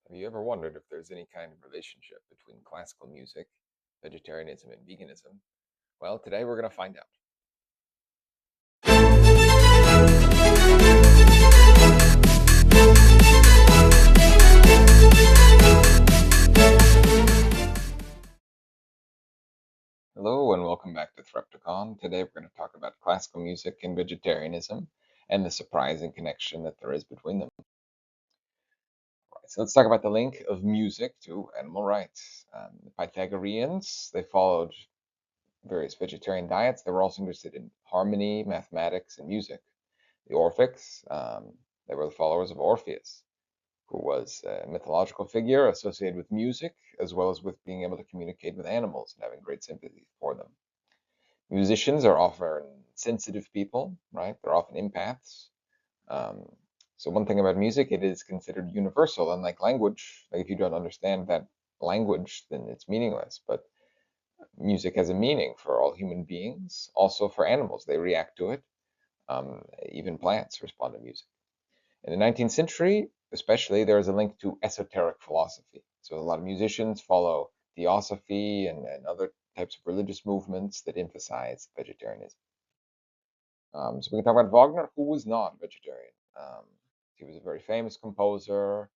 Have you ever wondered if there's any kind of relationship between classical music, vegetarianism, and veganism? Well, today we're going to find out. Hello and welcome back to Threpticon. Today we're going to talk about classical music and vegetarianism and the surprising connection that there is between them. Right, so let's talk about the link of music to animal rights. The Pythagoreans, they followed various vegetarian diets. They were also interested in harmony, mathematics, and music. The Orphics, they were the followers of Orpheus, who was a mythological figure associated with music, as well as with being able to communicate with animals and having great sympathy for them. Musicians are often sensitive people, right? They're often empaths. So one thing about music, it is considered universal, unlike language. Like if you don't understand that language, then it's meaningless. But music has a meaning for all human beings, also for animals. They react to it. Even plants respond to music. In the 19th century, especially, there is a link to esoteric philosophy. So a lot of musicians follow theosophy and other types of religious movements that emphasize vegetarianism. So we can talk about Wagner, who was not a vegetarian. He was a very famous composer.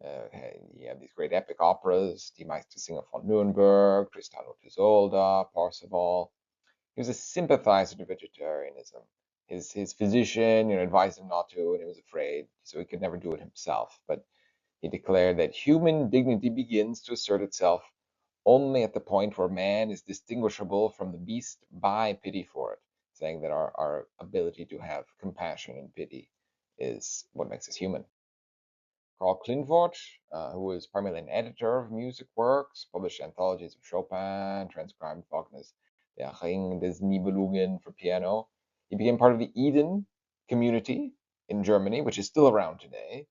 He had these great epic operas, Die Meistersinger von Nuremberg, Tristan und Isolde, Parsifal. He was a sympathizer to vegetarianism. His physician, advised him not to, and he was afraid, so he could never do it himself. But he declared that human dignity begins to assert itself only at the point where man is distinguishable from the beast by pity for it, saying that our ability to have compassion and pity is what makes us human. Karl Klindworth, who was primarily an editor of music works, published anthologies of Chopin, transcribed Wagner's Der Ring des Nibelungen for piano. He became part of the Eden community in Germany, which is still around today,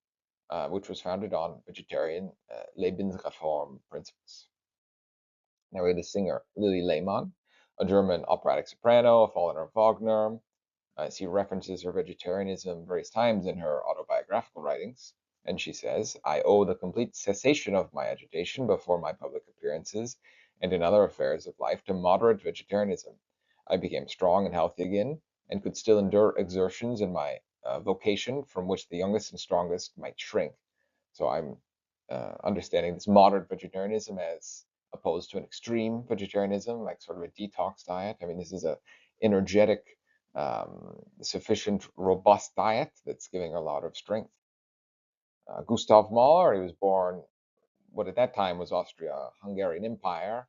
which was founded on vegetarian Lebensreform principles. Now we have the singer Lilli Lehman, a German operatic soprano, a follower of Wagner. She references her vegetarianism various times in her autobiographical writings, and she says, I owe the complete cessation of my agitation before my public appearances and in other affairs of life to moderate vegetarianism. I became strong and healthy again, and could still endure exertions in my vocation from which the youngest and strongest might shrink. So I'm understanding this moderate vegetarianism as opposed to an extreme vegetarianism, like sort of a detox diet. I mean, this is a energetic, sufficient, robust diet that's giving a lot of strength. Gustav Mahler, he was born what at that time was Austria-Hungarian Empire,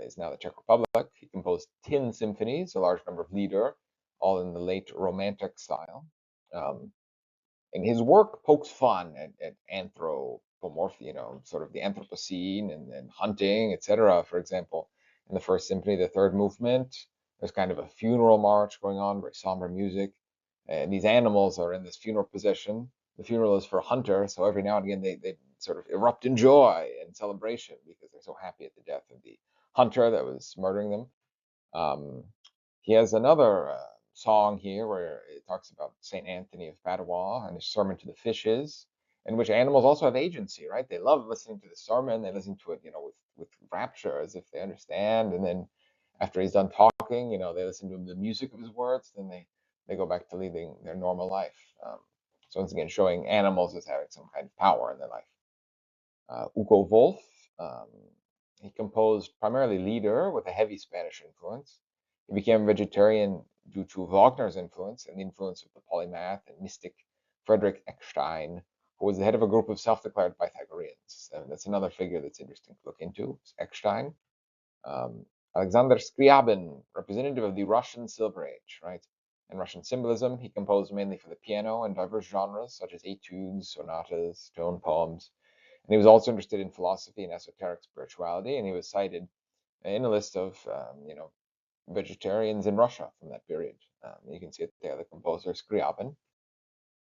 is now the Czech Republic. He composed 10 symphonies, a large number of lieder, all in the late Romantic style. And his work pokes fun at anthropomorphy, sort of the Anthropocene and hunting, etc. For example, in the first symphony, the third movement, there's kind of a funeral march going on, very somber music. And these animals are in this funeral procession. The funeral is for a hunter, so every now and again they sort of erupt in joy and celebration because they're so happy at the death of the hunter that was murdering them. Um, he has another song here where it talks about St. Anthony of Padua and his sermon to the fishes, in which animals also have agency, right? They love listening to the sermon. They listen to it, with rapture as if they understand. And then after he's done talking, they listen to the music of his words. Then they go back to leading their normal life. So once again, showing animals as having some kind of power in their life. Hugo Wolf, um, he composed primarily lieder with a heavy Spanish influence. He became a vegetarian due to Wagner's influence and the influence of the polymath and mystic Friedrich Eckstein, who was the head of a group of self-declared Pythagoreans. And that's another figure that's interesting to look into, Eckstein. Alexander Scriabin, representative of the Russian Silver Age, right? In Russian symbolism, he composed mainly for the piano and diverse genres such as etudes, sonatas, tone poems. And he was also interested in philosophy and esoteric spirituality, and he was cited in a list of, vegetarians in Russia from that period. You can see it there, the composer Scriabin.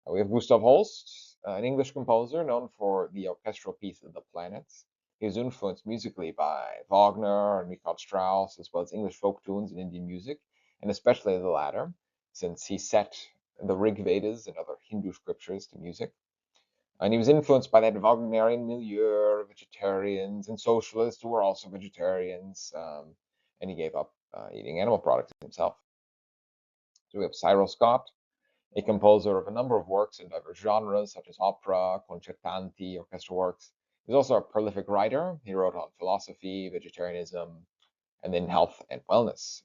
We have Gustav Holst, an English composer known for the orchestral piece of the planets. He was influenced musically by Wagner and Richard Strauss, as well as English folk tunes and Indian music, and especially the latter, since he set the Rig Vedas and other Hindu scriptures to music. And he was influenced by that Wagnerian milieu of vegetarians and socialists who were also vegetarians. And he gave up eating animal products himself. So we have Cyril Scott, a composer of a number of works in diverse genres, such as opera, concertanti, orchestral works. He's also a prolific writer. He wrote on philosophy, vegetarianism, and then health and wellness.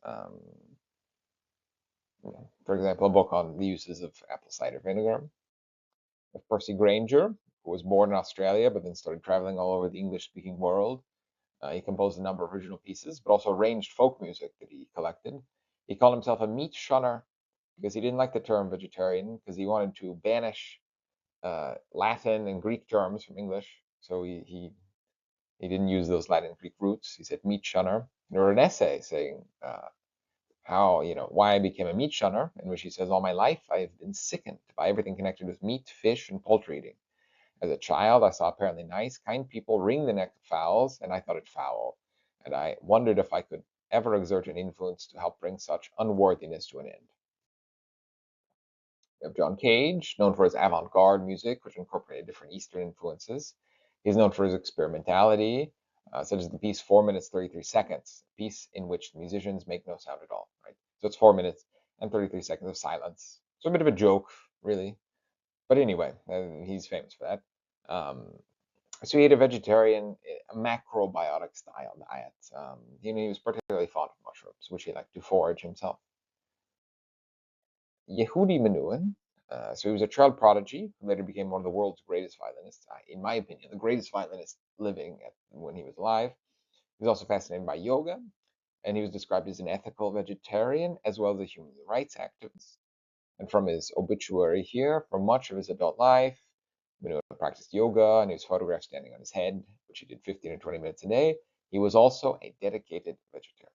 For example, a book on the uses of apple cider vinegar. Of Percy Grainger, who was born in Australia but then started traveling all over the English-speaking world. He composed a number of original pieces, but also arranged folk music that he collected. He called himself a meat-shunner because he didn't like the term vegetarian because he wanted to banish Latin and Greek terms from English. So he didn't use those Latin and Greek roots. He said meat-shunner. He wrote an essay saying why I became a meat shunner, in which he says, all my life I have been sickened by everything connected with meat, fish, and poultry eating. As a child, I saw apparently nice, kind people wring the neck of fowls, and I thought it foul. And I wondered if I could ever exert an influence to help bring such unworthiness to an end. We have John Cage, known for his avant-garde music, which incorporated different Eastern influences. He's known for his experimentality, such as the piece 4 minutes 33 seconds, a piece in which the musicians make no sound at all. Right? So it's 4 minutes and 33 seconds of silence. So a bit of a joke, really. But anyway, he's famous for that. So he ate a vegetarian, a macrobiotic style diet. He was particularly fond of mushrooms, which he liked to forage himself. Yehudi Menuhin. So he was a child prodigy who later became one of the world's greatest violinists. In my opinion, the greatest violinist living when he was alive. He was also fascinated by yoga, and he was described as an ethical vegetarian as well as a human rights activist. And from his obituary here, for much of his adult life, Menuhin practiced yoga, and he was photographed standing on his head, which he did 15 or 20 minutes a day. He was also a dedicated vegetarian.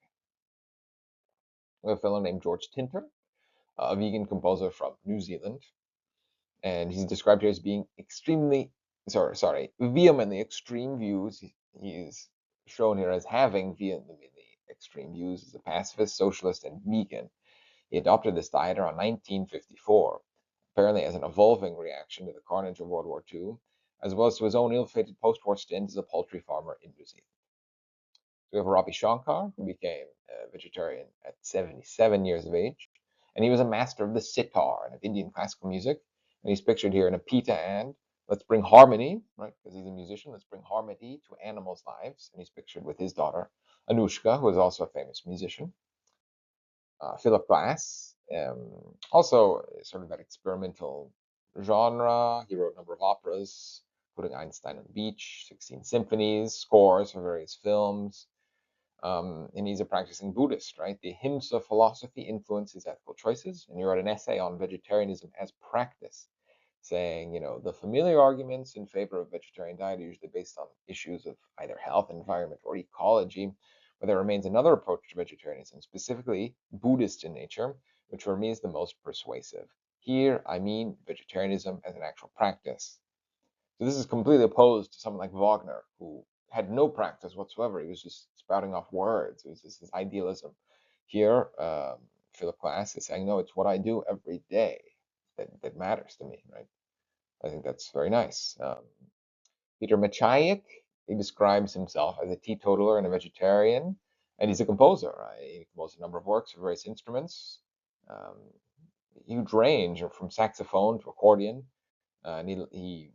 We have a fellow named George Tinter, a vegan composer from New Zealand, and he's described here as being vehemently extreme views. He is shown here as having vehemently extreme views as a pacifist, socialist, and vegan. He adopted this diet around 1954, apparently as an evolving reaction to the carnage of World War II, as well as to his own ill-fated post-war stint as a poultry farmer in New Zealand. We have Ravi Shankar, who became a vegetarian at 77 years of age, and he was a master of the sitar and of Indian classical music. And he's pictured here in a PETA ad. Let's bring harmony, right? Because he's a musician. Let's bring harmony to animals' lives. And he's pictured with his daughter, Anushka, who is also a famous musician. Philip Glass, also sort of that experimental genre. He wrote a number of operas, including Einstein on the Beach, 16 symphonies, scores for various films. And he's a practicing Buddhist, right? The Ahimsa philosophy influences ethical choices. And he wrote an essay on vegetarianism as practice, saying, the familiar arguments in favor of vegetarian diet are usually based on issues of either health, environment, or ecology, but there remains another approach to vegetarianism, specifically Buddhist in nature, which for me is the most persuasive. Here, I mean vegetarianism as an actual practice. So this is completely opposed to someone like Wagner, who had no practice whatsoever. He was just spouting off words. It was just this idealism. Here, Philip Glass is saying, no, it's what I do every day that matters to me, right? I think that's very nice. Peter Machajdik, he describes himself as a teetotaler and a vegetarian, and he's a composer. Right? He composed a number of works for various instruments, um, huge range from saxophone to accordion, and he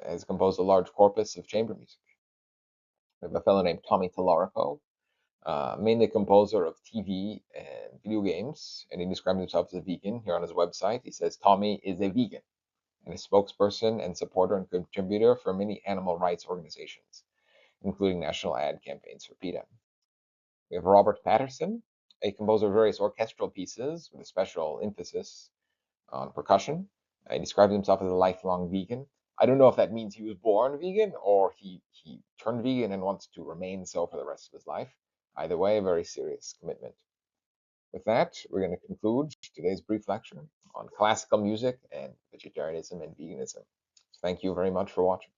has composed a large corpus of chamber music. We have a fellow named Tommary Tallarico, mainly a composer of TV and video games, and he describes himself as a vegan. Here on his website, he says Tommy is a vegan and a spokesperson and supporter and contributor for many animal rights organizations, including national ad campaigns for PETA. We have Robert Paterson, a composer of various orchestral pieces with a special emphasis on percussion. He describes himself as a lifelong vegan. I don't know if that means he was born vegan or he turned vegan and wants to remain so for the rest of his life. Either way, a very serious commitment. With that, we're going to conclude today's brief lecture on classical music and vegetarianism and veganism. Thank you very much for watching.